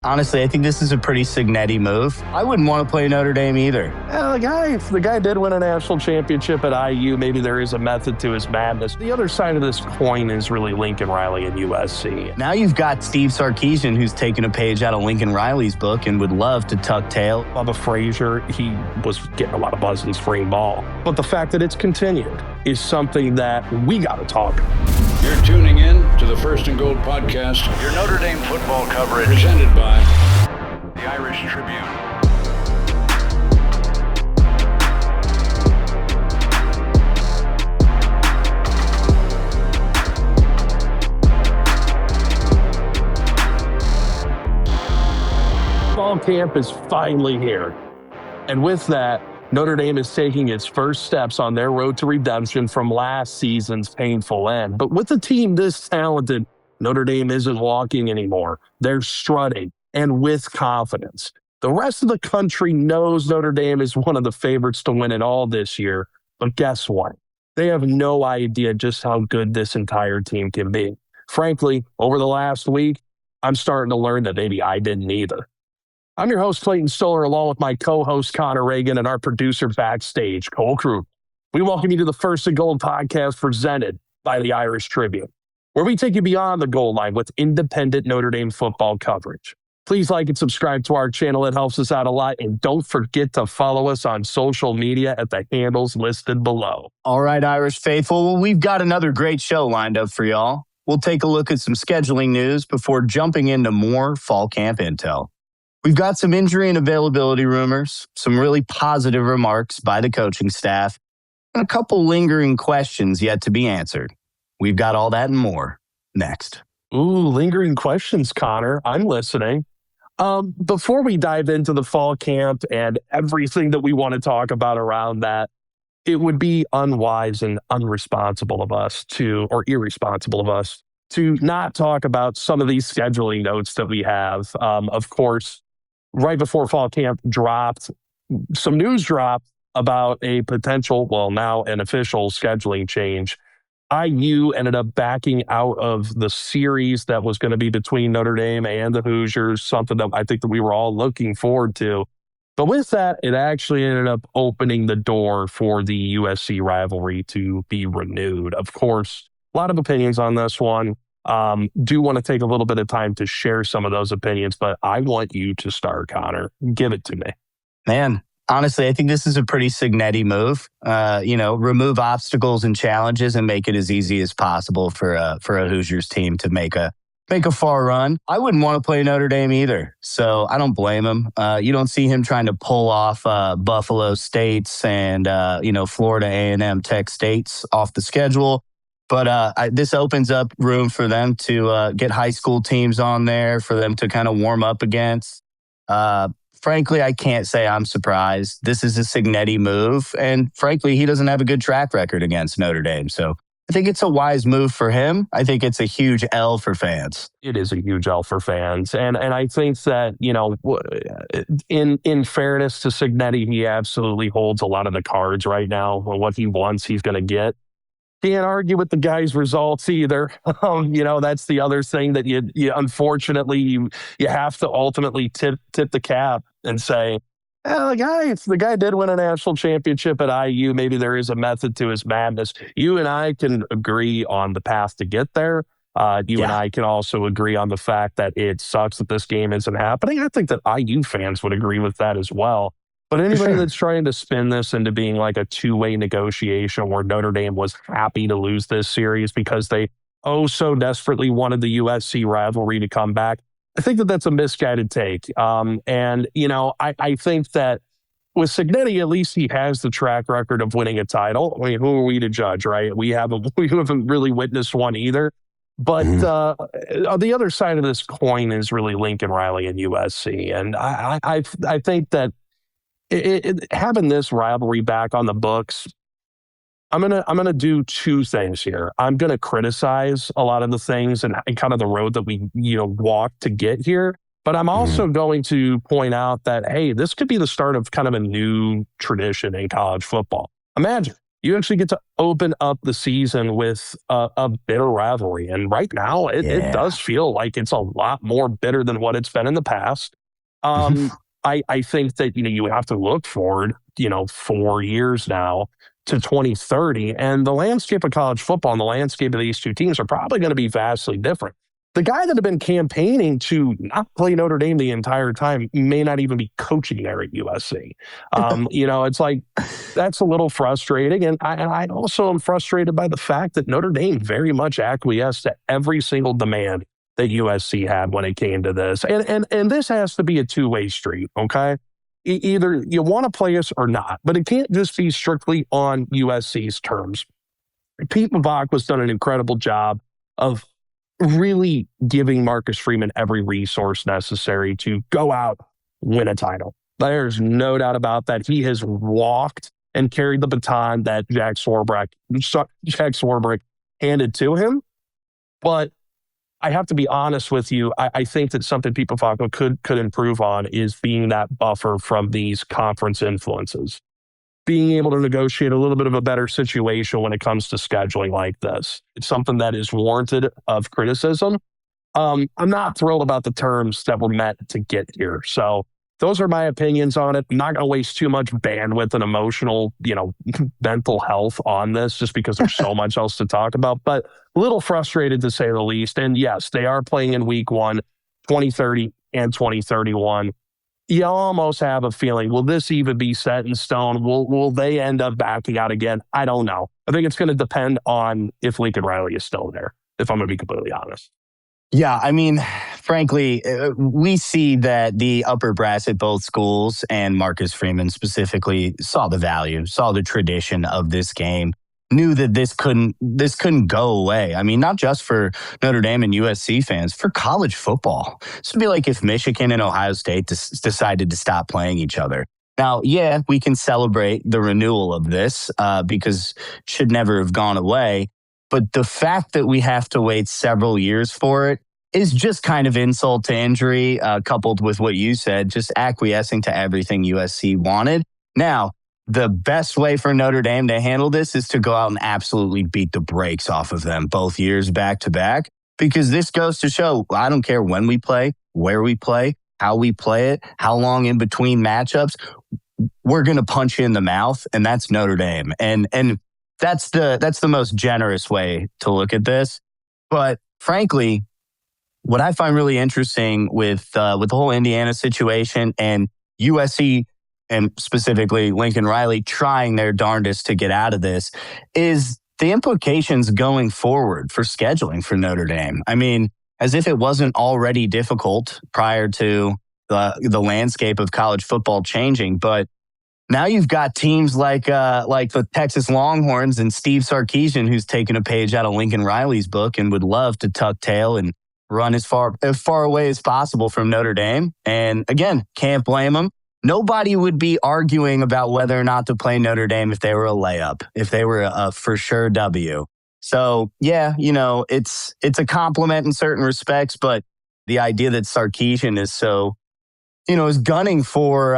Honestly, I think this is a pretty Signetti move. I wouldn't want to play Notre Dame either. The guy did win a national championship at IU. Maybe there is a method to his madness. The other side of this coin is really Lincoln Riley and USC. Now you've got Steve Sarkisian, who's taken a page out of Lincoln Riley's book and would love to tuck tail. Bubba Frazier, he was getting a lot of buzz in spring ball. But the fact that it's continued is something that we got to talk about. You're tuning in to the First and Gold podcast, your Notre Dame football coverage presented by the Irish Tribune. Fall camp is finally here. And with that, Notre Dame is taking its first steps on their road to redemption from last season's painful end. But with a team this talented, Notre Dame isn't walking anymore. They're strutting, and with confidence. The rest of the country knows Notre Dame is one of the favorites to win it all this year. But guess what? They have no idea just how good this entire team can be. Frankly, over the last week, I'm starting to learn that maybe I didn't either. I'm your host, Clayton Stoller, along with my co-host, Connor Reagan, and our producer backstage, Cole Crew. We welcome you to the First and Gold podcast presented by the Irish Tribune, where we take you beyond the goal line with independent Notre Dame football coverage. Please like and subscribe to our channel. It helps us out a lot. And don't forget to follow us on social media at the handles listed below. All right, Irish faithful. Well, we've got another great show lined up for y'all. We'll take a look at some scheduling news before jumping into more fall camp intel. We've got some injury and availability rumors, some really positive remarks by the coaching staff, and a couple lingering questions yet to be answered. We've got all that and more next. Ooh, lingering questions, Connor. I'm listening. Before we dive into the fall camp and everything that we want to talk about around that, it would be unwise and irresponsible of us to not talk about some of these scheduling notes that we have. Of course, right before fall camp dropped, some news dropped about a potential, well, now an official scheduling change. IU ended up backing out of the series that was going to be between Notre Dame and the Hoosiers, something that I think that we were all looking forward to. But with that, it actually ended up opening the door for the USC rivalry to be renewed. Of course, a lot of opinions on this one. Do want to take a little bit of time to share some of those opinions, but I want you to start, Connor. Give it to me. Man, honestly, I think this is a pretty Signetti move. Remove obstacles and challenges and make it as easy as possible for a Hoosiers team to make a far run. I wouldn't want to play Notre Dame either, so I don't blame him. You don't see him trying to pull off Buffalo States and Florida A&M Tech States off the schedule. But this opens up room for them to get high school teams on there, for them to kind of warm up against. Frankly, I can't say I'm surprised. This is a Signetti move. And frankly, he doesn't have a good track record against Notre Dame. So I think it's a wise move for him. I think it's a huge L for fans. It is a huge L for fans. And I think that, in fairness to Signetti, he absolutely holds a lot of the cards right now. What he wants, he's going to get. Can't argue with the guy's results either. That's the other thing that you unfortunately you have to ultimately tip the cap and say, the guy did win a national championship at IU. Maybe there is a method to his madness. You and I can agree on the path to get there. And I can also agree on the fact that it sucks that this game isn't happening. I think that IU fans would agree with that as well. But anybody that's trying to spin this into being like a two-way negotiation where Notre Dame was happy to lose this series because they so desperately wanted the USC rivalry to come back, I think that that's a misguided take. I think that with Signetti, at least he has the track record of winning a title. I mean, who are we to judge, right? We haven't really witnessed one either. But the other side of this coin is really Lincoln Riley and USC. And I think that having this rivalry back on the books, I'm gonna do two things here. I'm gonna criticize a lot of the things and kind of the road that we walked to get here. But I'm also going to point out that, hey, this could be the start of kind of a new tradition in college football. Imagine you actually get to open up the season with a bitter rivalry. And right now, it does feel like it's a lot more bitter than what it's been in the past. I think that, you have to look forward, 4 years now to 2030, and the landscape of college football and the landscape of these two teams are probably going to be vastly different. The guy that had been campaigning to not play Notre Dame the entire time may not even be coaching there at USC. It's like, that's a little frustrating. And I also am frustrated by the fact that Notre Dame very much acquiesced to every single demand that USC had when it came to this. And this has to be a two-way street, okay? Either you want to play us or not, but it can't just be strictly on USC's terms. Pete Mavak has done an incredible job of really giving Marcus Freeman every resource necessary to go out, win a title. There's no doubt about that. He has walked and carried the baton that Jack Swarbrick handed to him. But I have to be honest with you. I think that something Pete Mavak could improve on is being that buffer from these conference influences. Being able to negotiate a little bit of a better situation when it comes to scheduling like this. It's something that is warranted of criticism. I'm not thrilled about the terms that were met to get here. So those are my opinions on it. I'm not going to waste too much bandwidth and emotional, mental health on this just because there's so much else to talk about, but a little frustrated to say the least. And yes, they are playing in week 1, 2030 and 2031. You almost have a feeling, will this even be set in stone? Will they end up backing out again? I don't know. I think it's going to depend on if Lincoln Riley is still there, if I'm going to be completely honest. Yeah, I mean, frankly, we see that the upper brass at both schools and Marcus Freeman specifically saw the value, saw the tradition of this game, knew that this couldn't go away. I mean, not just for Notre Dame and USC fans, for college football. This would be like if Michigan and Ohio State decided to stop playing each other. Now, yeah, we can celebrate the renewal of this because it should never have gone away. But the fact that we have to wait several years for it is just kind of insult to injury, coupled with what you said, just acquiescing to everything USC wanted. Now, the best way for Notre Dame to handle this is to go out and absolutely beat the brakes off of them both years back to back, because this goes to show, I don't care when we play, where we play, how we play it, how long in between matchups, we're going to punch you in the mouth, and that's Notre Dame. And that's the most generous way to look at this. But frankly, what I find really interesting with the whole Indiana situation and USC and specifically Lincoln Riley trying their darndest to get out of this is the implications going forward for scheduling for Notre Dame. I mean, as if it wasn't already difficult prior to the landscape of college football changing, but now you've got teams like the Texas Longhorns and Steve Sarkisian, who's taken a page out of Lincoln Riley's book and would love to tuck tail and run as far away as possible from Notre Dame. And again, can't blame them. Nobody would be arguing about whether or not to play Notre Dame if they were a layup, if they were a for sure W. So yeah, it's a compliment in certain respects, but the idea that Sarkisian is so, is gunning for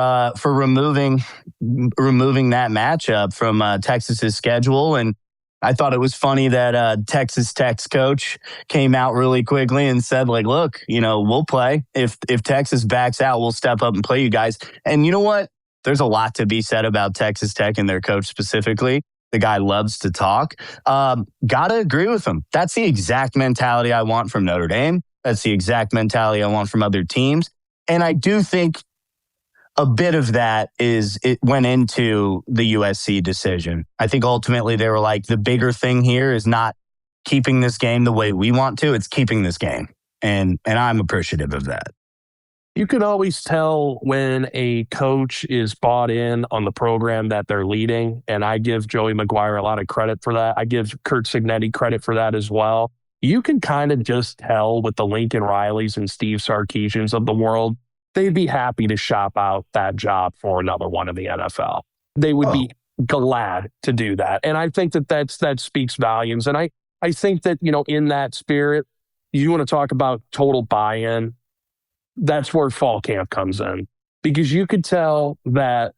removing that matchup from Texas's schedule. And I thought it was funny that Texas Tech's coach came out really quickly and said, like, look, we'll play. If Texas backs out, we'll step up and play you guys. And you know what? There's a lot to be said about Texas Tech and their coach specifically. The guy loves to talk. Gotta agree with him. That's the exact mentality I want from Notre Dame. That's the exact mentality I want from other teams. And I do think a bit of that it went into the USC decision. I think ultimately they were like, the bigger thing here is not keeping this game the way we want to, it's keeping this game. And I'm appreciative of that. You can always tell when a coach is bought in on the program that they're leading. And I give Joey McGuire a lot of credit for that. I give Curt Cignetti credit for that as well. You can kind of just tell with the Lincoln Rileys and Steve Sarkisians of the world, they'd be happy to shop out that job for another one in the NFL. They would be glad to do that. And I think that speaks volumes. And I think that, in that spirit, you want to talk about total buy-in, that's where fall camp comes in. Because you could tell that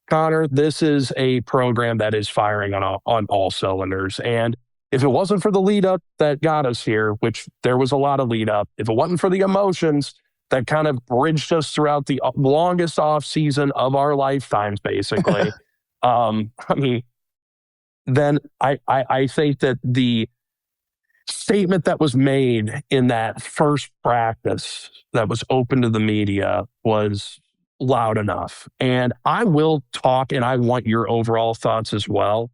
Connor, this is a program that is firing on all cylinders. And if it wasn't for the lead up that got us here, which there was a lot of lead up, if it wasn't for the emotions that kind of bridged us throughout the longest off season of our lifetimes, basically, then I think that the statement that was made in that first practice that was open to the media was loud enough. And I will talk, and I want your overall thoughts as well.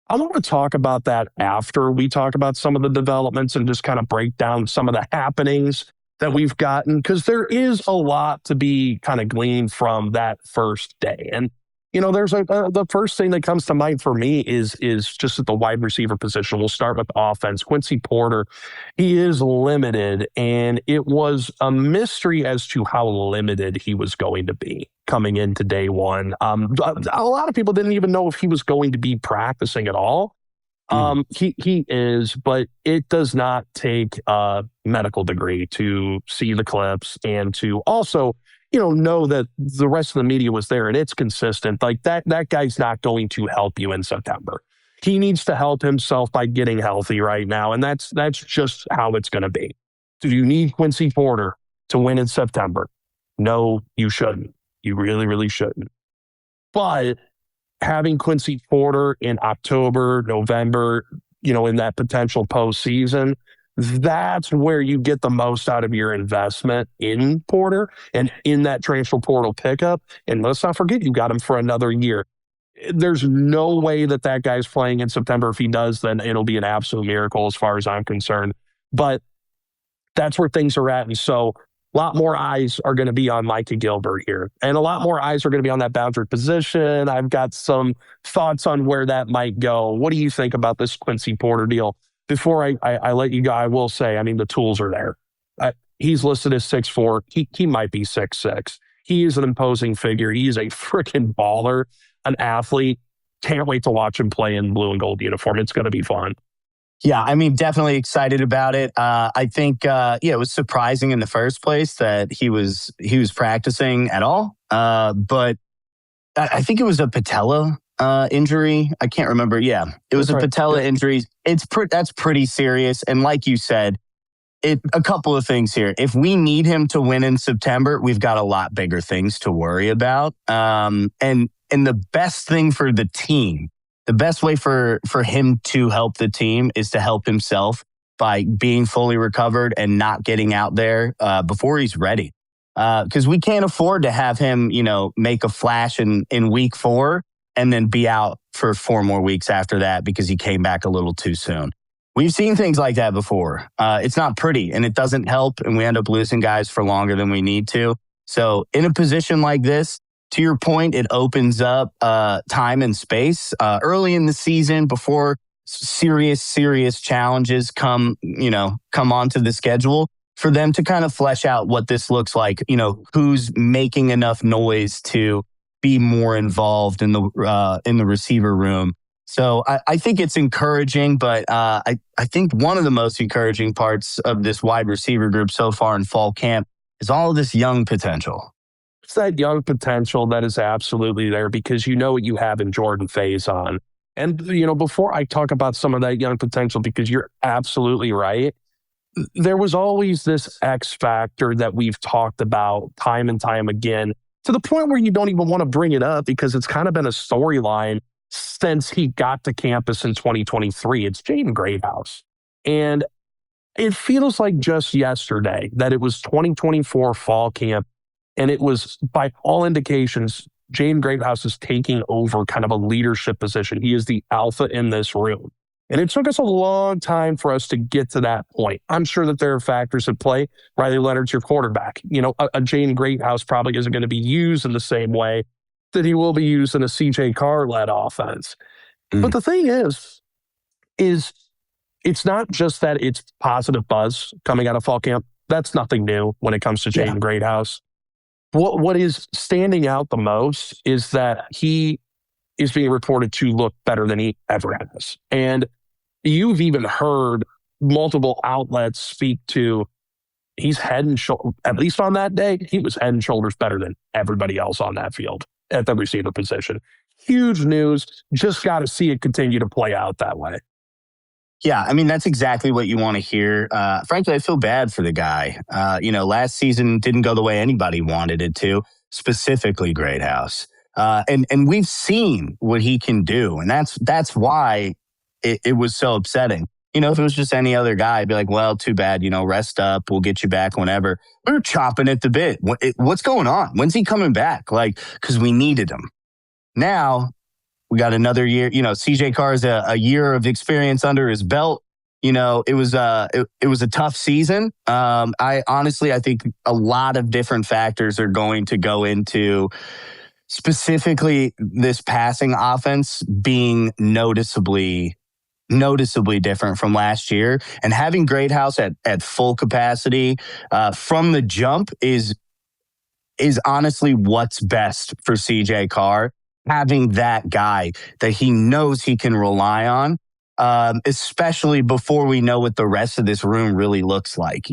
I want to talk about that after we talk about some of the developments and just kind of break down some of the happenings that we've gotten, because there is a lot to be kind of gleaned from that first day. And there's the first thing that comes to mind for me is just at the wide receiver position. We'll start with offense. Quincy Porter, he is limited, and it was a mystery as to how limited he was going to be coming into day one. A lot of people didn't even know if he was going to be practicing at all. He is, but it does not take a medical degree to see the clips and to also know that the rest of the media was there and it's consistent. Like that guy's not going to help you in September. He needs to help himself by getting healthy right now. And that's just how it's going to be. Do you need Quincy Porter to win in September? No, you shouldn't. You really, really shouldn't. But having Quincy Porter in October, November, in that potential postseason, that's where you get the most out of your investment in Porter and in that transfer portal pickup. And let's not forget, you got him for another year. There's no way that guy's playing in September. If he does, then it'll be an absolute miracle as far as I'm concerned. But that's where things are at. And so a lot more eyes are going to be on Micah Gilbert here. And a lot more eyes are going to be on that boundary position. I've got some thoughts on where that might go. What do you think about this Quincy Porter deal? Before I let you go, I will say, the tools are there. He's listed as 6'4". He might be 6'6". He is an imposing figure. He is a freaking baller, an athlete. Can't wait to watch him play in blue and gold uniform. It's going to be fun. Yeah, definitely excited about it. I think, it was surprising in the first place that he was practicing at all. But I think it was a patella injury. I can't remember. Yeah, it was a patella injury. That's pretty serious. And like you said, a couple of things here. If we need him to win in September, we've got a lot bigger things to worry about. And the best thing for the team, the best way for him to help the team is to help himself by being fully recovered and not getting out there before he's ready. Because we can't afford to have him, make a flash in week 4 and then be out for 4 more weeks after that because he came back a little too soon. We've seen things like that before. It's not pretty and it doesn't help, and we end up losing guys for longer than we need to. So in a position like this, to your point, it opens up time and space early in the season before serious challenges come onto the schedule for them to kind of flesh out what this looks like. Who's making enough noise to be more involved in the receiver room. So I think it's encouraging, but I think one of the most encouraging parts of this wide receiver group so far in fall camp is all of this young potential. It's that young potential that is absolutely there because you know what you have in Jordan Faison. And, before I talk about some of that young potential, because you're absolutely right, there was always this X factor that we've talked about time and time again, to the point where you don't even want to bring it up because it's kind of been a storyline since he got to campus in 2023. It's Jaden Greathouse. And it feels like just yesterday that it was 2024 fall camp, and it was, by all indications, Jaden Greathouse is taking over kind of a leadership position. He is the alpha in this room. And it took us a long time for us to get to that point. I'm sure that there are factors at play. Riley Leonard's your quarterback. A Jaden Greathouse probably isn't going to be used in the same way that he will be used in a CJ Carr-led offense. But the thing is it's not just that it's positive buzz coming out of fall camp. That's nothing new when it comes to Jaden Greathouse. What is standing out the most is that he is being reported to look better than he ever has. And you've even heard multiple outlets speak to he's head and shoulders, at least on that day, he was head and shoulders better than everybody else on that field at the receiver position. Huge news. Just got to see it continue to play out that way. Yeah, I mean, that's exactly what you want to hear. Frankly, I feel bad for the guy. Last season didn't go the way anybody wanted it to, specifically Greathouse. And we've seen what he can do. And that's why it was so upsetting. If it was just any other guy, I'd be like, well, too bad, rest up. We'll get you back whenever. We're chopping at the bit. What's going on? When's he coming back? Because we needed him. Now, we got another year. CJ Carr's a year of experience under his belt. It was a tough season. I think a lot of different factors are going to go into specifically this passing offense being noticeably different from last year. And having Greathouse at full capacity from the jump is honestly what's best for CJ Carr. Having that guy that he knows he can rely on, especially before we know what the rest of this room really looks like.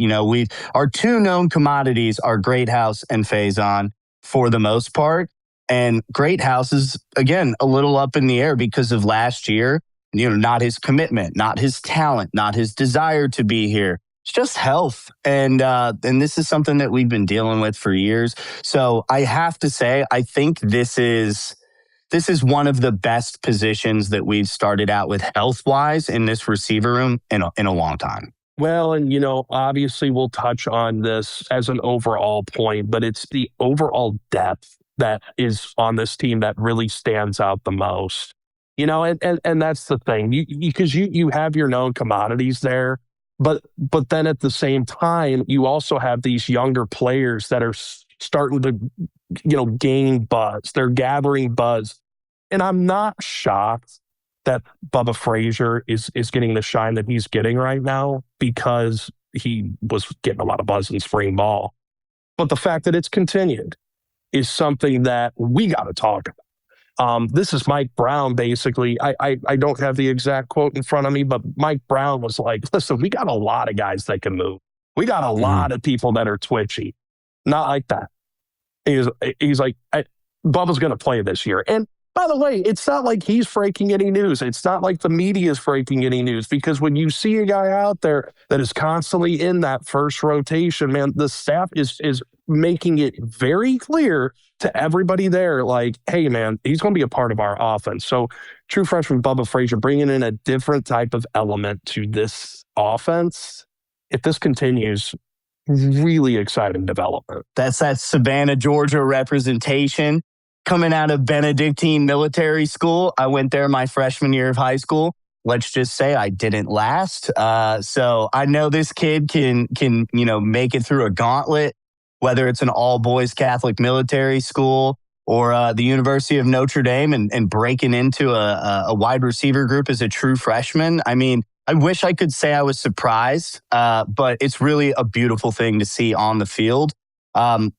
Our two known commodities are Greathouse and Faison for the most part. And Greathouse is, again, a little up in the air because of last year. Not his commitment, not his talent, not his desire to be here. It's just health. And this is something that we've been dealing with for years. So I have to say, I think this is one of the best positions that we've started out with health-wise in this receiver room in a long time. Well, and, obviously we'll touch on this as an overall point, but it's the overall depth that is on this team that really stands out the most. And that's the thing, because you have your known commodities there, but then at the same time, you also have these younger players that are starting to, gain buzz. They're gathering buzz. And I'm not shocked that Bubba Frazier is getting the shine that he's getting right now, because he was getting a lot of buzz in spring ball. But the fact that it's continued is something that we got to talk about. This is Mike Brown, basically. I don't have the exact quote in front of me, but Mike Brown was like, listen, we got a lot of guys that can move. We got a lot of people that are twitchy. Not like that. He's like, Bubba's going to play this year. And by the way, it's not like he's breaking any news. It's not like the media is breaking any news, because when you see a guy out there that is constantly in that first rotation, man, the staff is making it very clear to everybody there, like, hey, man, he's going to be a part of our offense. So true freshman Bubba Frazier bringing in a different type of element to this offense. If this continues, really exciting development. That's that Savannah, Georgia representation. Coming out of Benedictine Military School, I went there my freshman year of high school. Let's just say I didn't last. So I know this kid can make it through a gauntlet, whether it's an all-boys Catholic military school or the University of Notre Dame and breaking into a wide receiver group as a true freshman. I mean, I wish I could say I was surprised, but it's really a beautiful thing to see on the field.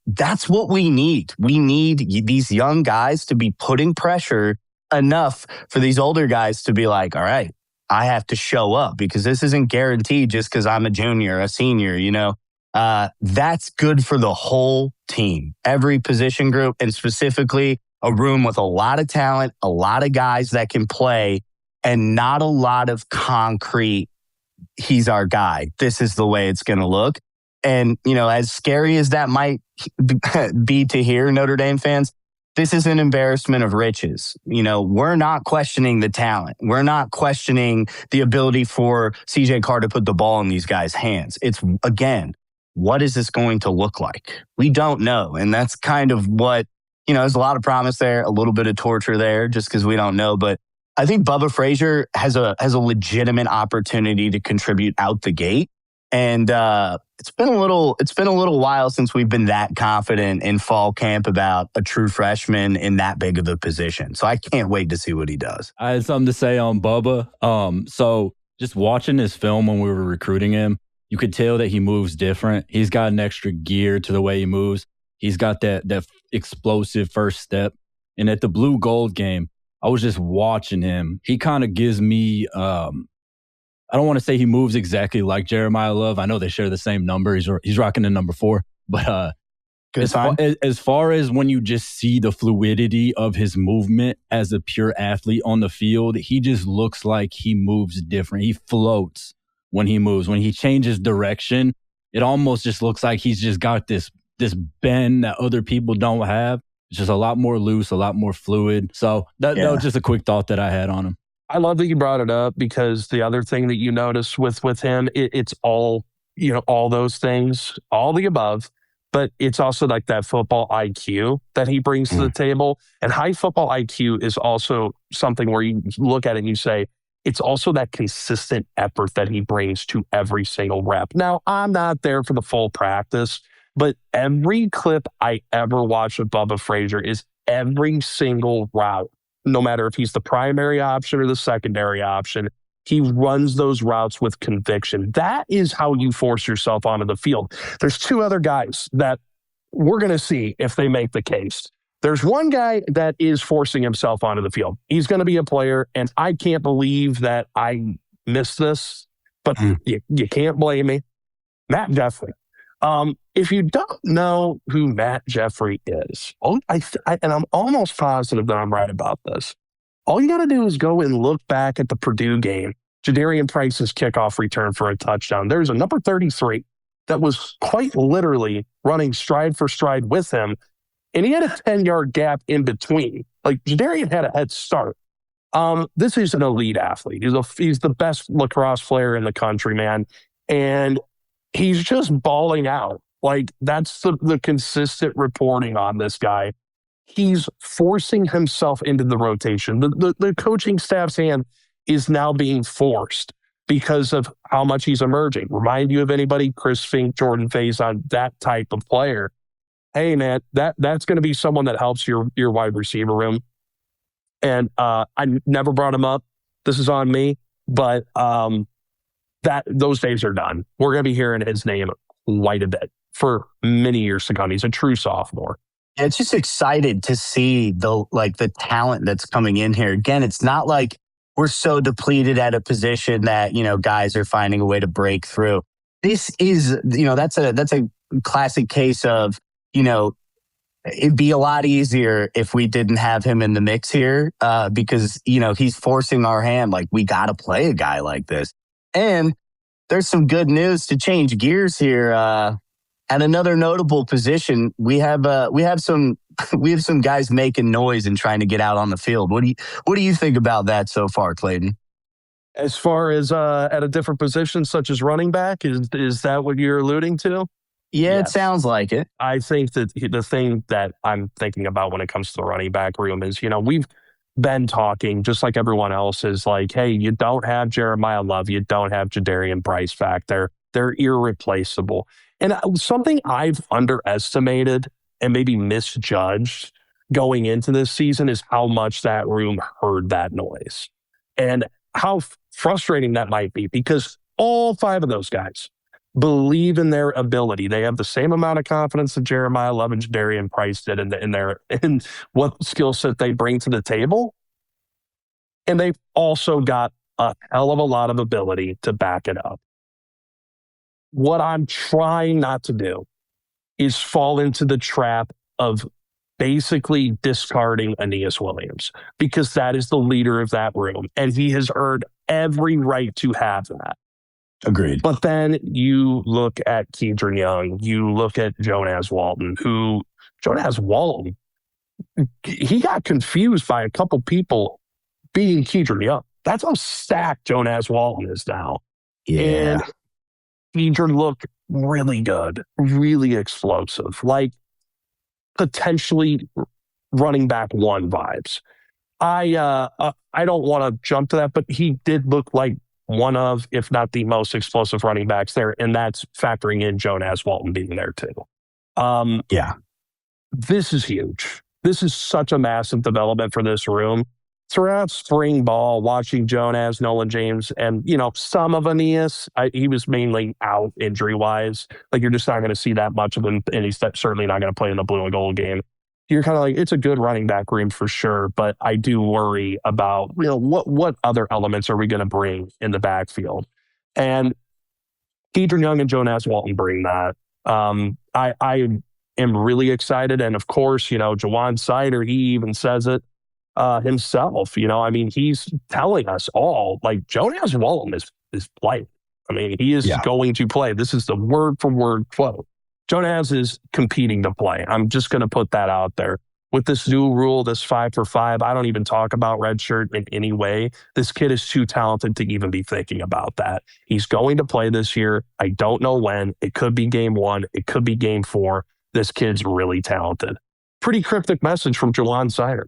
That's what we need. We need these young guys to be putting pressure enough for these older guys to be like, all right, I have to show up, because this isn't guaranteed just because I'm a junior, a senior, that's good for the whole team, every position group, and specifically a room with a lot of talent, a lot of guys that can play, and not a lot of concrete, he's our guy, this is the way it's going to look. And, as scary as that might be to hear, Notre Dame fans, this is an embarrassment of riches. We're not questioning the talent. We're not questioning the ability for CJ Carr to put the ball in these guys' hands. It's, again, what is this going to look like? We don't know. And that's kind of what, there's a lot of promise there, a little bit of torture there, just because we don't know. But I think Bubba Frazier has a legitimate opportunity to contribute out the gate. And it's been a little while since we've been that confident in fall camp about a true freshman in that big of a position. So I can't wait to see what he does. I had something to say on Bubba. So just watching his film when we were recruiting him, you could tell that he moves different. He's got an extra gear to the way he moves. He's got that explosive first step. And at the Blue Gold game, I was just watching him. He kind of gives me I don't want to say he moves exactly like Jeremiah Love. I know they share the same number. He's rocking the number 4. But Good sign. As far as when you just see the fluidity of his movement as a pure athlete on the field, he just looks like he moves different. He floats when he moves. When he changes direction, it almost just looks like he's just got this bend that other people don't have. It's just a lot more loose, a lot more fluid. So that was just a quick thought that I had on him. I love that you brought it up, because the other thing that you notice with him, it's all, all those things, all the above, but it's also like that football IQ that he brings to the table. And high football IQ is also something where you look at it and you say, it's also that consistent effort that he brings to every single rep. Now, I'm not there for the full practice, but every clip I ever watch of Bubba Frazier is every single route. No matter if he's the primary option or the secondary option, he runs those routes with conviction. That is how you force yourself onto the field. There's two other guys that we're going to see if they make the case. There's one guy that is forcing himself onto the field. He's going to be a player, and I can't believe that I missed this, but you can't blame me. Matt Jeffrey. If you don't know who Matt Jeffrey is, and I'm almost positive that I'm right about this, all you got to do is go and look back at the Purdue game. Jadarian Price's kickoff return for a touchdown. There's a number 33 that was quite literally running stride for stride with him, and he had a 10-yard gap in between. Like, Jadarian had a head start. This is an elite athlete. He's the best lacrosse player in the country, man. And he's just balling out. Like, that's the consistent reporting on this guy. He's forcing himself into the rotation. The coaching staff's hand is now being forced because of how much he's emerging. Remind you of anybody? Chris Fink, Jordan Faison, that type of player. Hey, man, that's going to be someone that helps your wide receiver room. And I never brought him up. This is on me. But those days are done. We're going to be hearing his name quite a bit for many years to come. He's a true sophomore. It's just excited to see the talent that's coming in here. Again, it's not like we're so depleted at a position that, guys are finding a way to break through. This is, that's a classic case of, it'd be a lot easier if we didn't have him in the mix here because, he's forcing our hand. Like, we got to play a guy like this. And there's some good news to change gears here. At another notable position, we have some guys making noise and trying to get out on the field. What do you think about that so far, Clayton? As far as at a different position, such as running back, is that what you're alluding to? Yeah, Yes. It sounds like it. I think that the thing that I'm thinking about when it comes to the running back room is, we've been talking, just like everyone else, is like, hey, you don't have Jeremiah Love, you don't have Jadarian Price back there. They're irreplaceable. And something I've underestimated and maybe misjudged going into this season is how much that room heard that noise and how frustrating that might be, because all five of those guys believe in their ability. They have the same amount of confidence that Jeremiah Love and Jadarian Price did in what skill set they bring to the table. And they've also got a hell of a lot of ability to back it up. What I'm trying not to do is fall into the trap of basically discarding Aeneas Williams, because that is the leader of that room, and he has earned every right to have that. Agreed. But then you look at Kedron Young, you look at Jonaz Walton, he got confused by a couple people being Kedron Young. That's how stacked Jonaz Walton is now. Yeah. And Kedron looked really good, really explosive, like potentially running back one vibes. I don't want to jump to that, but he did look like one of, if not the most explosive running backs there, and that's factoring in Jonaz Walton being there too. Yeah. This is huge. This is such a massive development for this room. Throughout spring ball, watching Jonaz, Nolan James, and, some of Aeneas, he was mainly out injury-wise. Like, you're just not going to see that much of him, and he's certainly not going to play in the blue and gold game. You're kind of like, it's a good running back room for sure, but I do worry about, what other elements are we going to bring in the backfield? And Kedron Young and Jonaz Walton bring that. I am really excited. And of course, Jawan Sider, he even says it himself. I mean, he's telling us all, like, Jonaz Walton is playing. I mean, he is going to play. This is the word for word quote. Jonaz is competing to play. I'm just going to put that out there. With this new rule, this 5 for 5, I don't even talk about redshirt in any way. This kid is too talented to even be thinking about that. He's going to play this year. I don't know when. It could be game 1. It could be game 4. This kid's really talented. Pretty cryptic message from Jawan Sider.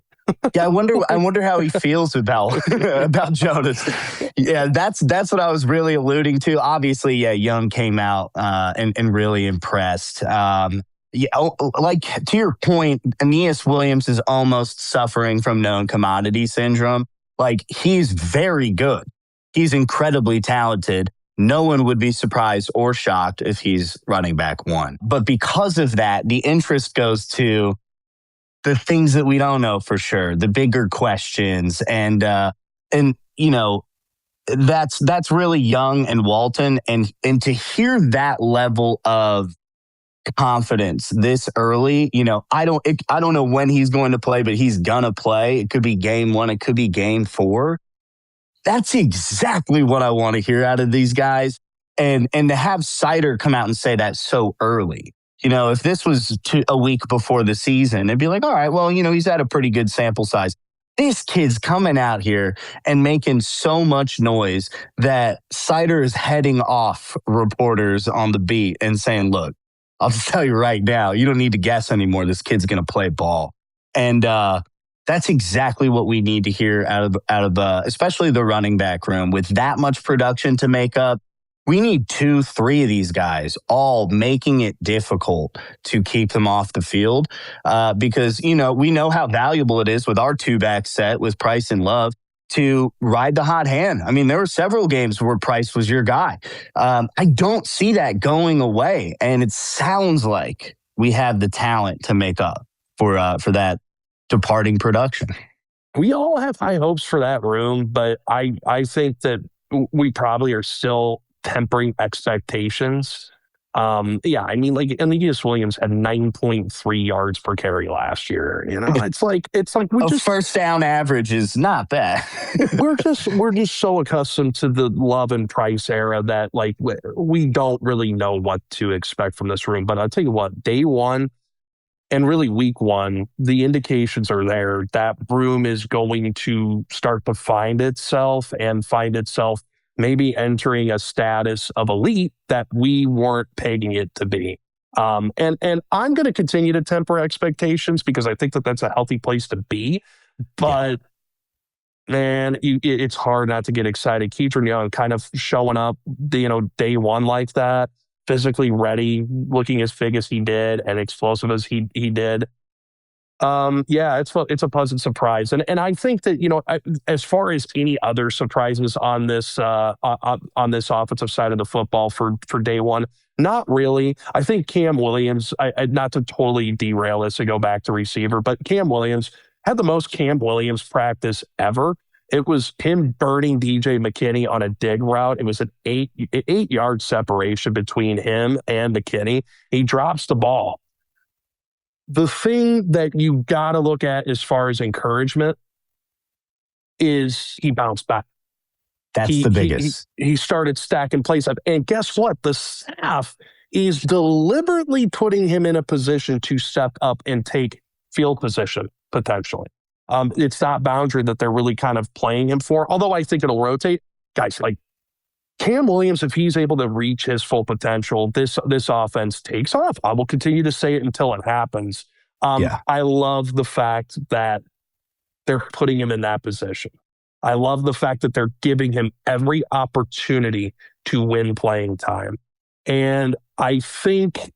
Yeah, I wonder how he feels about Jonaz. Yeah, that's what I was really alluding to. Obviously, Young came out and really impressed. Like to your point, Aeneas Williams is almost suffering from known commodity syndrome. Like, he's very good. He's incredibly talented. No one would be surprised or shocked if he's running back 1. But because of that, the interest goes to the things that we don't know for sure, the bigger questions. And that's really Young and Walton. And to hear that level of confidence this early, I don't know when he's going to play, but he's gonna play. It could be game 1, it could be game 4. That's exactly what I want to hear out of these guys. And to have Sider come out and say that so early. If this was a week before the season, it'd be like, all right, well, he's had a pretty good sample size. This kid's coming out here and making so much noise that Sider is heading off reporters on the beat and saying, look, I'll just tell you right now, you don't need to guess anymore. This kid's going to play ball. And that's exactly what we need to hear out of especially the running back room. With that much production to make up, we need 2, 3 of these guys all making it difficult to keep them off the field because, we know how valuable it is with our 2-back set with Price and Love to ride the hot hand. I mean, there were several games where Price was your guy. I don't see that going away. And it sounds like we have the talent to make up for that departing production. We all have high hopes for that room, but I think that we probably are still tempering expectations. I mean, like, Aeneas Williams had 9.3 yards per carry last year. It's like we just, first down average is not bad. we're just so accustomed to the Love and Price era that, like, we don't really know what to expect from this room. But I'll tell you what, day 1 and really week 1, the indications are there that room is going to start to find itself maybe entering a status of elite that we weren't pegging it to be. And I'm going to continue to temper expectations because I think that that's a healthy place to be. But, man, it's hard not to get excited. Keaton Young kind of showing up, day 1 like that, physically ready, looking as big as he did and explosive as he did. It's a pleasant surprise, and I think that as far as any other surprises on this offensive side of the football for day 1, not really. I think Cam Williams, not to totally derail this and go back to receiver, but Cam Williams had the most Cam Williams practice ever. It was him burning DJ McKinney on a dig route. It was an 8-yard separation between him and McKinney. He drops the ball. The thing that you got to look at as far as encouragement is he bounced back. That's the biggest. He started stacking plays up. And guess what? The staff is deliberately putting him in a position to step up and take field position, potentially. It's not boundary that they're really kind of playing him for, although I think it'll rotate. Guys, like Cam Williams, if he's able to reach his full potential, this offense takes off. I will continue to say it until it happens. I love the fact that they're putting him in that position. I love the fact that they're giving him every opportunity to win playing time. And I think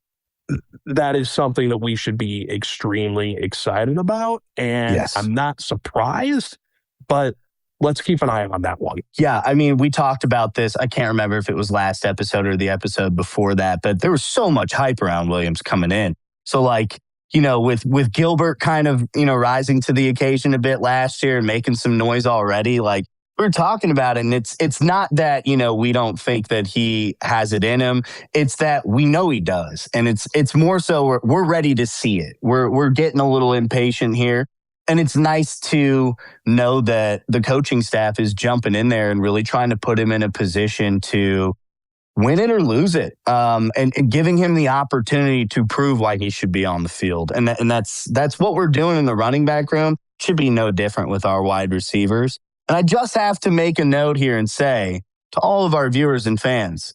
that is something that we should be extremely excited about. And I'm not surprised, but let's keep an eye on that one. Yeah, I mean, we talked about this. I can't remember if it was last episode or the episode before that, but there was so much hype around Williams coming in. So, like, with Gilbert kind of, rising to the occasion a bit last year and making some noise already, like, we're talking about it, and it's not that, we don't think that he has it in him. It's that we know he does, and it's more so we're ready to see it. We're getting a little impatient here, and it's nice to know that the coaching staff is jumping in there and really trying to put him in a position to win it or lose it, and giving him the opportunity to prove why he should be on the field, and that's what we're doing in the running back room. Should be no different with our wide receivers. And I just have to make a note here and say to all of our viewers and fans,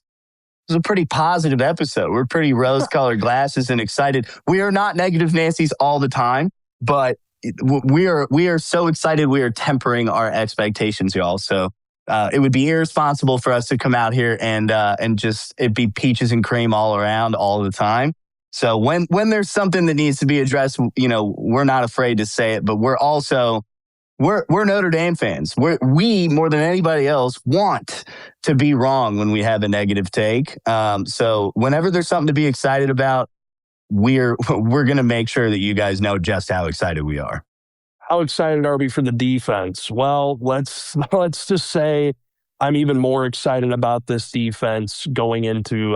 it was a pretty positive episode. We're pretty rose-colored glasses and excited. We are not negative Nancy's all the time, but we are so excited. We are tempering our expectations, y'all. So it would be irresponsible for us to come out here and just it be peaches and cream all around all the time. So when there's something that needs to be addressed, we're not afraid to say it, but we're also We're Notre Dame fans. We more than anybody else want to be wrong when we have a negative take. So whenever there's something to be excited about, we're going to make sure that you guys know just how excited we are. How excited are we for the defense? Well, let's just say I'm even more excited about this defense going into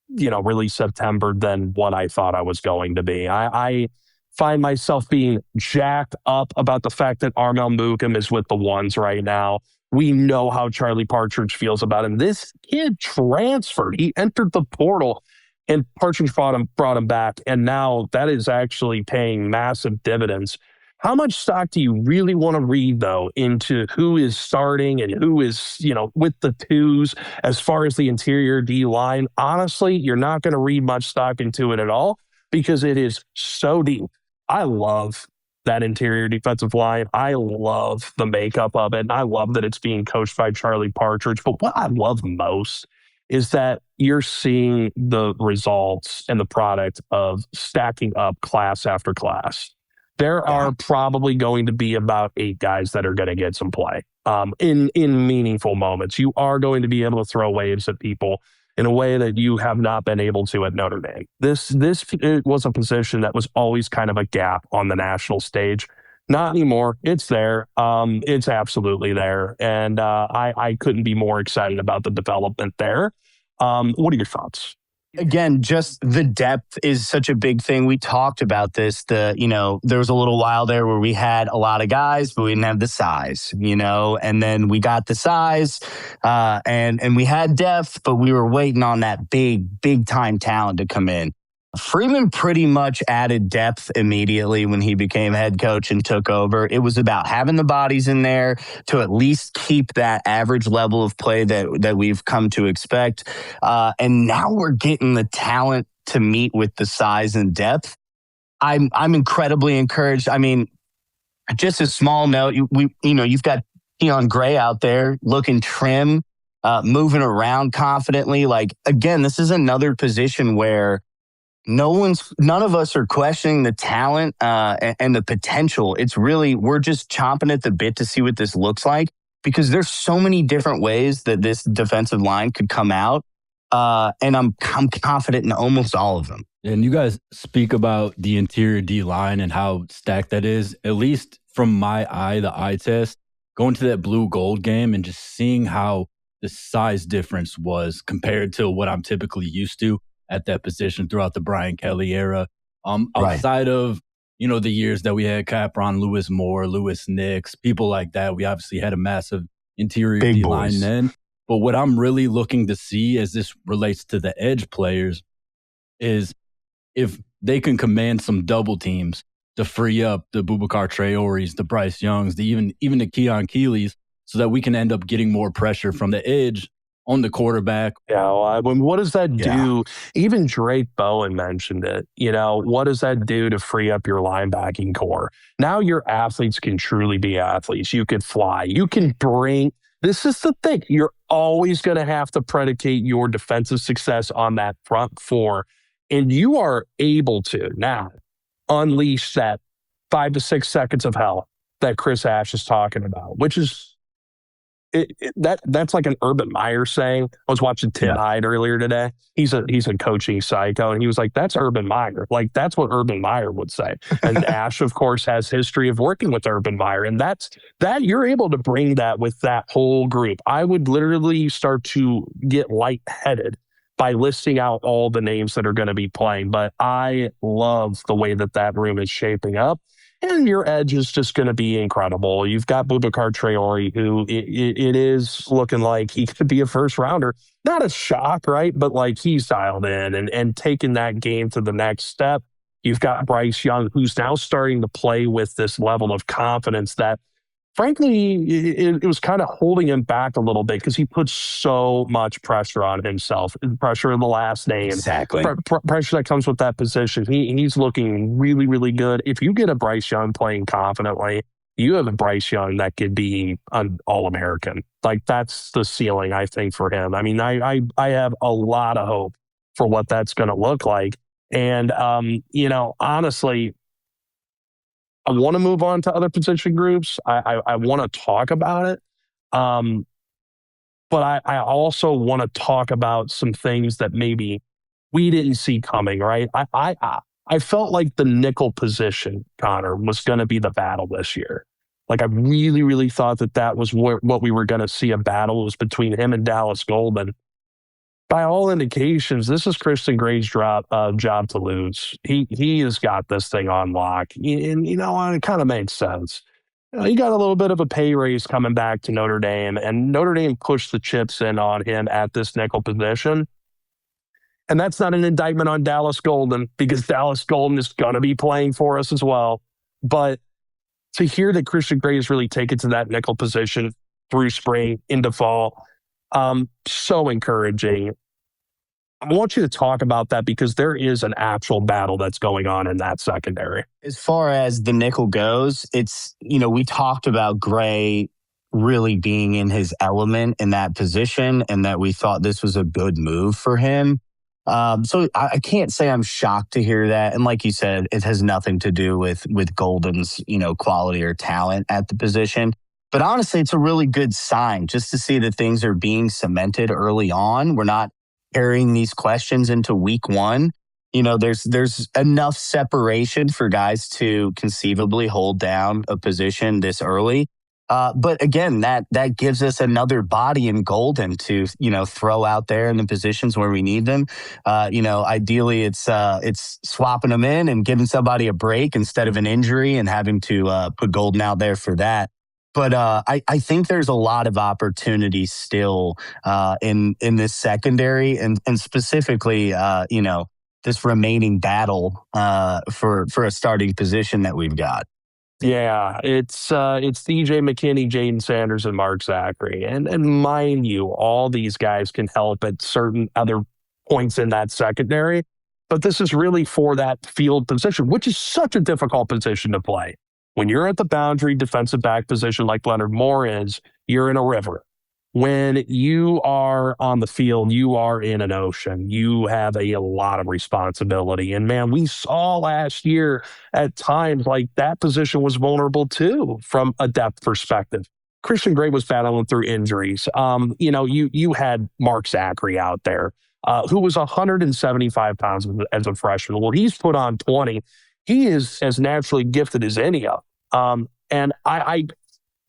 really September than what I thought I was going to be. I find myself being jacked up about the fact that Armel Mukum is with the ones right now. We know how Charlie Partridge feels about him. This kid transferred. He entered the portal and Partridge brought him back. And now that is actually paying massive dividends. How much stock do you really want to read, though, into who is starting and who is, with the twos as far as the interior D line? Honestly, you're not going to read much stock into it at all because it is so deep. I love that interior defensive line. I love the makeup of it. And I love that it's being coached by Charlie Partridge. But what I love most is that you're seeing the results and the product of stacking up class after class. There are probably going to be about 8 guys that are going to get some play in meaningful moments. You are going to be able to throw waves at people in a way that you have not been able to at Notre Dame. This it was a position that was always kind of a gap on the national stage. Not anymore. It's there. It's absolutely there. And I couldn't be more excited about the development there. What are your thoughts? Again, just the depth is such a big thing. We talked about this. There was a little while there where we had a lot of guys, but we didn't have the size, and then we got the size and we had depth, but we were waiting on that big time talent to come in. Freeman pretty much added depth immediately when he became head coach and took over. It was about having the bodies in there to at least keep that average level of play that we've come to expect. And now we're getting the talent to meet with the size and depth. I'm incredibly encouraged. I mean, just a small note, you've got Keon Gray out there looking trim, moving around confidently. Like, again, this is another position where none of us are questioning the talent and the potential. It's really, we're just chomping at the bit to see what this looks like because there's so many different ways that this defensive line could come out. And I'm confident in almost all of them. And you guys speak about the interior D line and how stacked that is. At least from my eye, the eye test, going to that blue gold game and just seeing how the size difference was compared to what I'm typically used to at that position throughout the Brian Kelly era. Outside of, the years that we had Capron, Lewis Moore, Lewis Nix, people like that, we obviously had a massive interior D line then. But what I'm really looking to see as this relates to the edge players is if they can command some double teams to free up the Boubacar Traore's, the Bryce Youngs, even the Keon Keeley's, so that we can end up getting more pressure from the edge on the quarterback. Yeah, what does that do? Even Drake Bowen mentioned it. What does that do to free up your linebacking core? Now your athletes can truly be athletes. You can fly. You can bring. This is the thing. You're always going to have to predicate your defensive success on that front four. And you are able to now unleash that 5 to 6 seconds of hell that Chris Ash is talking about, which is That's like an Urban Meyer saying. I was watching Tim Hyde earlier today. He's a coaching psycho, and he was like, "That's Urban Meyer. Like that's what Urban Meyer would say." And Ash, of course, has history of working with Urban Meyer, and that you're able to bring that with that whole group. I would literally start to get lightheaded by listing out all the names that are going to be playing. But I love the way that room is shaping up. And your edge is just going to be incredible. You've got Boubacar Traore, who it is looking like he could be a first rounder. Not a shock, right? But like he's dialed in and taking that game to the next step. You've got Bryce Young, who's now starting to play with this level of confidence that, frankly, it was kind of holding him back a little bit because he put so much pressure on himself. Pressure in the last name. Exactly. Pressure that comes with that position. He's looking really, really good. If you get a Bryce Young playing confidently, you have a Bryce Young that could be an All-American. Like, that's the ceiling, I think, for him. I mean, I have a lot of hope for what that's going to look like. And, honestly, I want to move on to other position groups. I want to talk about it. But I also want to talk about some things that maybe we didn't see coming, right? I felt like the nickel position, Connor, was going to be the battle this year. Like, I really, really thought that was what we were going to see a battle. It was between him and Dallas Goldman. By all indications, this is Christian Gray's job to lose. He has got this thing on lock. And it kind of makes sense. He got a little bit of a pay raise coming back to Notre Dame, and Notre Dame pushed the chips in on him at this nickel position. And that's not an indictment on Dallas Goldman, because Dallas Goldman is going to be playing for us as well. But to hear that Christian Gray has really taken to that nickel position through spring into fall, so encouraging. I want you to talk about that because there is an actual battle that's going on in that secondary. As far as the nickel goes, it's, we talked about Gray really being in his element in that position and that we thought this was a good move for him. So I can't say I'm shocked to hear that. And like you said, it has nothing to do with Golden's, quality or talent at the position. But honestly, it's a really good sign just to see that things are being cemented early on. We're not carrying these questions into week one. There's enough separation for guys to conceivably hold down a position this early. But again, that gives us another body in Golden to, throw out there in the positions where we need them. Ideally it's swapping them in and giving somebody a break instead of an injury and having to put Golden out there for that. But I think there's a lot of opportunity still in this secondary and specifically, this remaining battle for a starting position that we've got. Yeah, it's DJ McKinney, Jaden Sanders, and Mark Zachary. And mind you, all these guys can help at certain other points in that secondary. But this is really for that field position, which is such a difficult position to play. When you're at the boundary defensive back position like Leonard Moore is, you're in a river. When you are on the field, you are in an ocean. You have a lot of responsibility. And man, we saw last year at times like that position was vulnerable too from a depth perspective. Christian Gray was battling through injuries. You had Mark Zachary out there, who was 175 pounds as a freshman. Well, he's put on 20. He is as naturally gifted as any of them. And I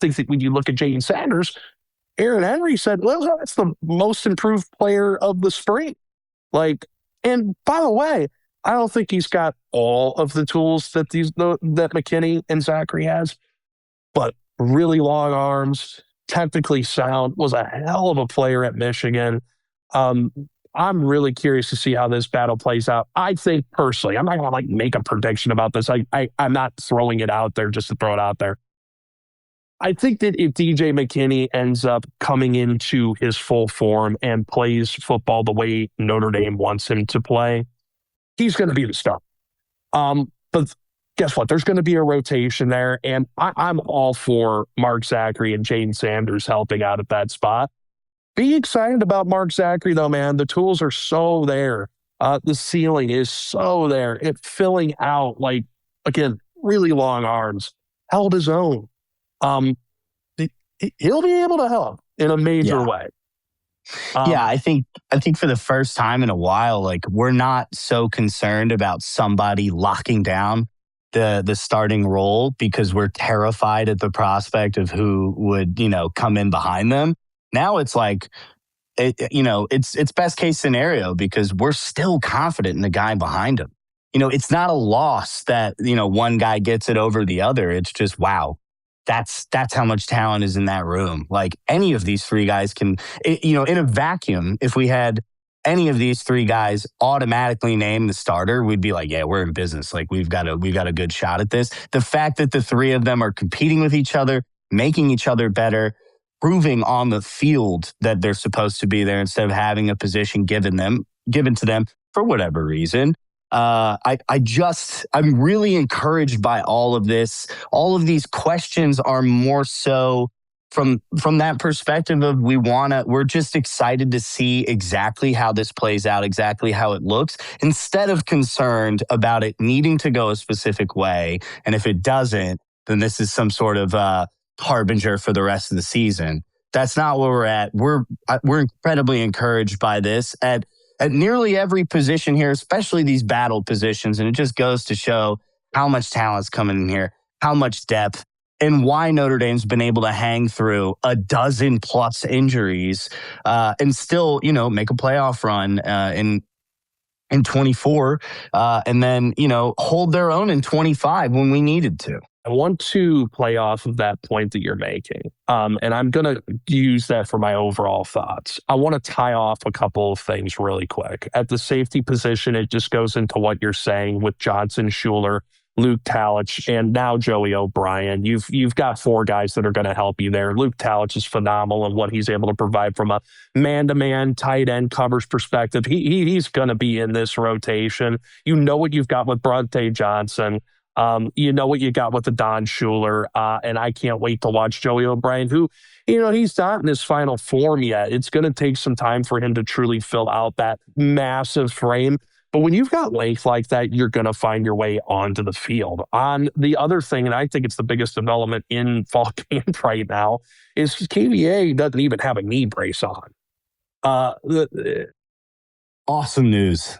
think that when you look at Jaden Sanders, Aaron Henry said, well, that's the most improved player of the spring. And by the way, I don't think he's got all of the tools that McKinney and Zachary has, but really long arms, technically sound, was a hell of a player at Michigan. I'm really curious to see how this battle plays out. I think personally, I'm not going to make a prediction about this. I'm not throwing it out there just to throw it out there. I think that if DJ McKinney ends up coming into his full form and plays football the way Notre Dame wants him to play, he's going to be the star. But guess what? There's going to be a rotation there, and I'm all for Mark Zachary and Jaden Sanders helping out at that spot. Be excited about Mark Zachary, though, man. The tools are so there. The ceiling is so there. It filling out, again, really long arms, held his own. He'll be able to help. in a major way. Yeah, I think for the first time in a while, like we're not so concerned about somebody locking down the starting role because we're terrified at the prospect of who would, come in behind them. Now it's like, it's best case scenario because we're still confident in the guy behind him. It's not a loss that, one guy gets it over the other. It's just, wow, that's how much talent is in that room. Like any of these three guys can, in a vacuum, if we had any of these three guys automatically named the starter, we'd be like, yeah, we're in business. Like we've got a good shot at this. The fact that the three of them are competing with each other, making each other better, proving on the field that they're supposed to be there instead of having a position given to them for whatever reason. I'm really encouraged by all of this. All of these questions are more so from that perspective of we're just excited to see exactly how this plays out, exactly how it looks, instead of concerned about it needing to go a specific way. And if it doesn't, then this is some sort of harbinger for the rest of the season. That's not where we're at. We're incredibly encouraged by this at nearly every position here, especially these battle positions. And it just goes to show how much talent's coming in here, how much depth, and why Notre Dame's been able to hang through a dozen plus injuries and still, make a playoff run in 24 and then, hold their own in 25 when we needed to. I want to play off of that point that you're making, and I'm going to use that for my overall thoughts. I want to tie off a couple of things really quick. At the safety position, it just goes into what you're saying with Johnson, Schuler, Luke Talich, and now Joey O'Brien. You've got four guys that are going to help you there. Luke Talich is phenomenal in what he's able to provide from a man-to-man tight end coverage perspective. He's going to be in this rotation. You know what you've got with Bronte Johnson. You know what you got with the Don Schuler, and I can't wait to watch Joey O'Brien, who, he's not in his final form yet. It's going to take some time for him to truly fill out that massive frame. But when you've got length like that, you're going to find your way onto the field. On the other thing, and I think it's the biggest development in fall camp right now, is KVA doesn't even have a knee brace on. Awesome news.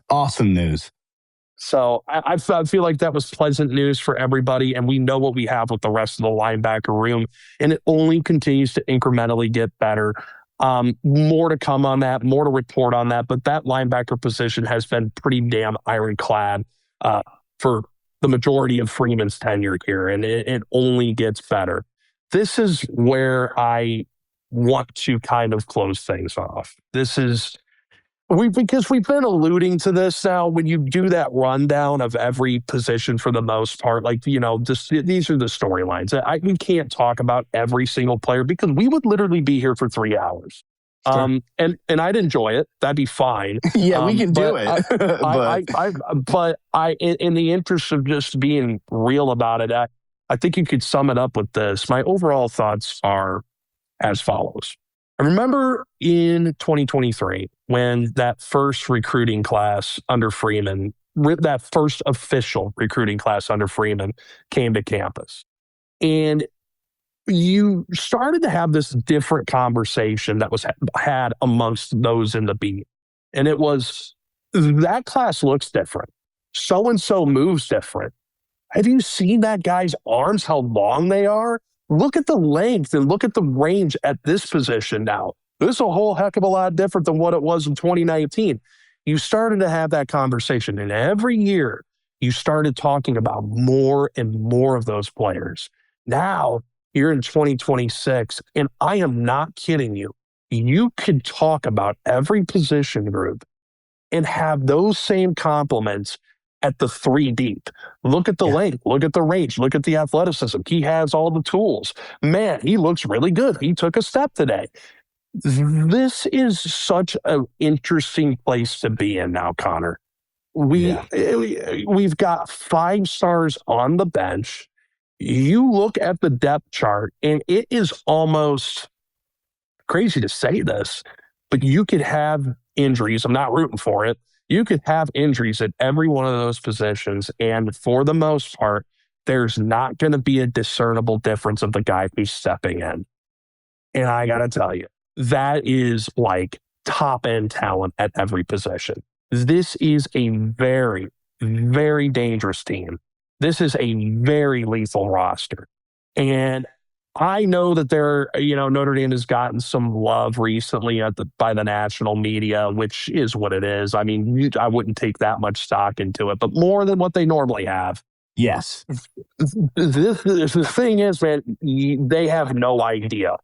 So I feel like that was pleasant news for everybody, and we know what we have with the rest of the linebacker room, and it only continues to incrementally get better. More to come on that, more to report on that, but that linebacker position has been pretty damn ironclad for the majority of Freeman's tenure here, and it only gets better. This is where I want to kind of close things off. Because we've been alluding to this now, when you do that rundown of every position for the most part, like, these are the storylines. We can't talk about every single player because we would literally be here for 3 hours. Sure. And I'd enjoy it. That'd be fine. Yeah, we can do it. But in the interest of just being real about it, I think you could sum it up with this. My overall thoughts are as follows. I remember in 2023, when that first recruiting class under Freeman, that first official recruiting class under Freeman came to campus. And you started to have this different conversation that was had amongst those in the beat. And it was, that class looks different. So-and-so moves different. Have you seen that guy's arms, how long they are? Look at the length and look at the range at this position now. This is a whole heck of a lot different than what it was in 2019. You started to have that conversation, and every year you started talking about more and more of those players. Now you're in 2026, and I am not kidding you. You could talk about every position group and have those same compliments at the 3 deep. Look at the length, look at the range, look at the athleticism. He has all the tools. Man, he looks really good. He took a step today. This is such an interesting place to be in now, Connor. We've got 5 stars on the bench. You look at the depth chart, and it is almost crazy to say this, but you could have injuries. I'm not rooting for it. You could have injuries at every one of those positions, and for the most part, there's not going to be a discernible difference of the guy who's stepping in. And I got to tell you, that is like top end talent at every position. This is a very, very dangerous team. This is a very lethal roster. And I know that Notre Dame has gotten some love recently by the national media, which is what it is. I mean, I wouldn't take that much stock into it, but more than what they normally have. Yes. The thing is, man, they have no idea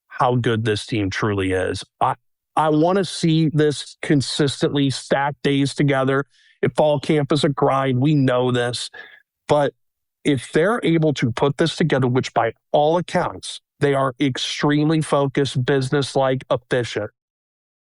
how good this team truly is. I want to see this consistently stack days together. If fall camp is a grind, we know this. But if they're able to put this together, which by all accounts, they are extremely focused, business-like, efficient,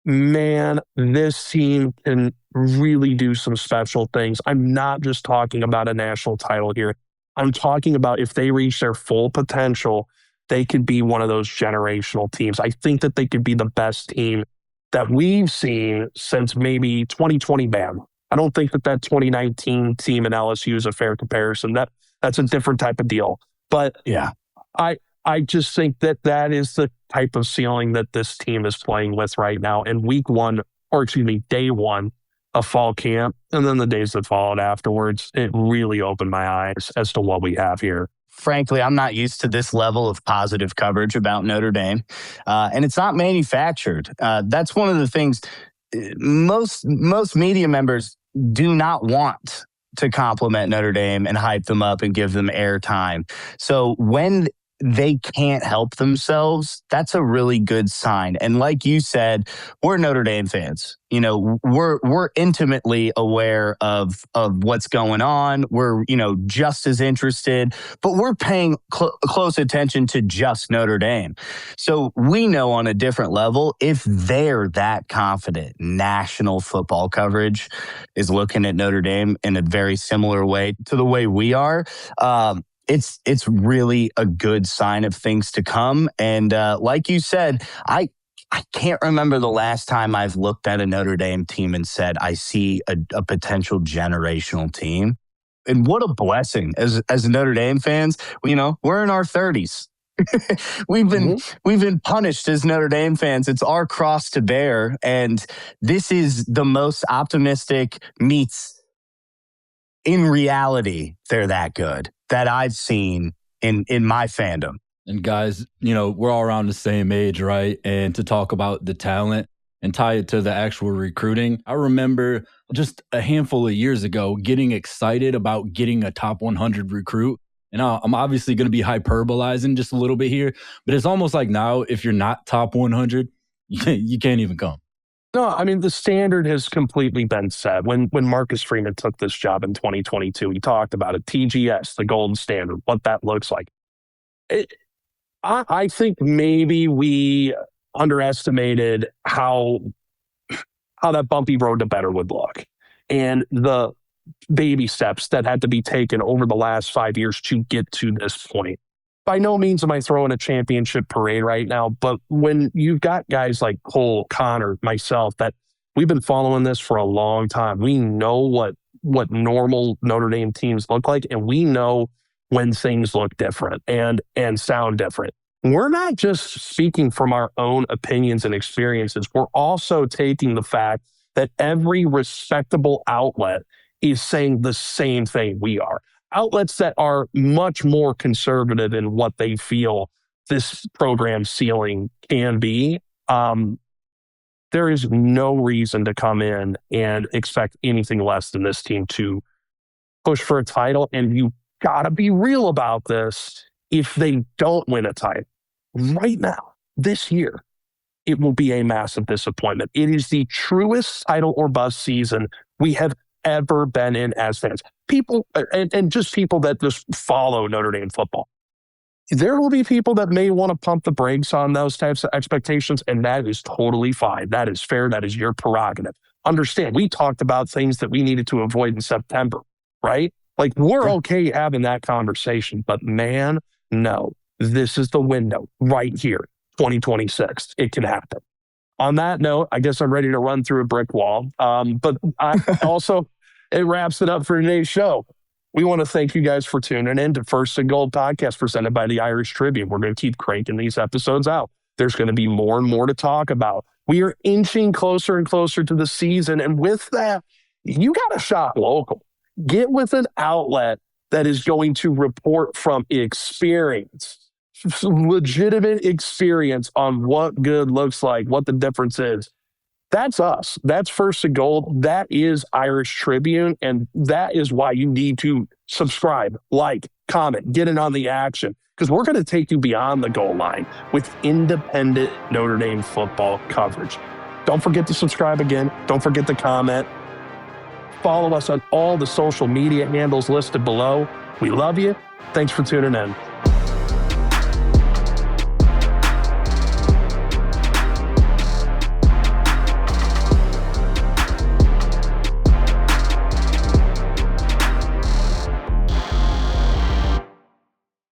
man, this team can really do some special things. I'm not just talking about a national title here. I'm talking about if they reach their full potential, they could be one of those generational teams. I think that they could be the best team that we've seen since maybe 2020 BAM. I don't think that 2019 team in LSU is a fair comparison. That's a different type of deal. But yeah, I just think that is the type of ceiling that this team is playing with right now. And day one of fall camp, and then the days that followed afterwards, it really opened my eyes as to what we have here. Frankly, I'm not used to this level of positive coverage about Notre Dame, and it's not manufactured. That's one of the things most media members do not want to compliment Notre Dame and hype them up and give them airtime. So when they can't help themselves, that's a really good sign. And like you said, we're Notre Dame fans. We're intimately aware of what's going on. We're, just as interested, but we're paying close attention to just Notre Dame. So we know on a different level, if they're that confident, national football coverage is looking at Notre Dame in a very similar way to the way we are. It's really a good sign of things to come. And like you said, I can't remember the last time I've looked at a Notre Dame team and said, I see a potential generational team. And what a blessing as Notre Dame fans. We're in our 30s. We've been punished as Notre Dame fans. It's our cross to bear. And this is the most optimistic meets in reality, they're that good that I've seen in my fandom. And guys, we're all around the same age, right? And to talk about the talent and tie it to the actual recruiting, I remember just a handful of years ago getting excited about getting a top 100 recruit. And I'm obviously going to be hyperbolizing just a little bit here, but it's almost like now if you're not top 100, you can't even come. No, I mean, the standard has completely been set. When Marcus Freeman took this job in 2022, he talked about it, TGS, the gold standard, what that looks like. I think maybe we underestimated how that bumpy road to better would look. And the baby steps that had to be taken over the last 5 years to get to this point. By no means am I throwing a championship parade right now, but when you've got guys like Cole, Connor, myself, that we've been following this for a long time, we know what normal Notre Dame teams look like, and we know when things look different and sound different. We're not just speaking from our own opinions and experiences. We're also taking the fact that every respectable outlet is saying the same thing we are. Outlets that are much more conservative in what they feel this program ceiling can be. There is no reason to come in and expect anything less than this team to push for a title. And you got to be real about this. If they don't win a title right now, this year, it will be a massive disappointment. It is the truest title or bust season we have ever been in as fans. People, and just people that just follow Notre Dame football. There will be people that may want to pump the brakes on those types of expectations, and that is totally fine. That is fair. That is your prerogative. Understand, we talked about things that we needed to avoid in September, right? Like, we're okay having that conversation, but man, no. This is the window right here, 2026. It can happen. On that note, I guess I'm ready to run through a brick wall. But I also, it wraps it up for today's show. We want to thank you guys for tuning in to First and Gold podcast presented by the Irish Tribune. We're going to keep cranking these episodes out. There's going to be more and more to talk about. We are inching closer and closer to the season. And with that, you got to shop local. Get with an outlet that is going to report from experience, legitimate experience on what good looks like, what the difference is. That's us. That's First and Goal. That is Irish Tribune. And that is why you need to subscribe, like, comment, get in on the action, because we're going to take you beyond the goal line with independent Notre Dame football coverage. Don't forget to subscribe again. Don't forget to comment. Follow us on all the social media handles listed below. We love you. Thanks for tuning in.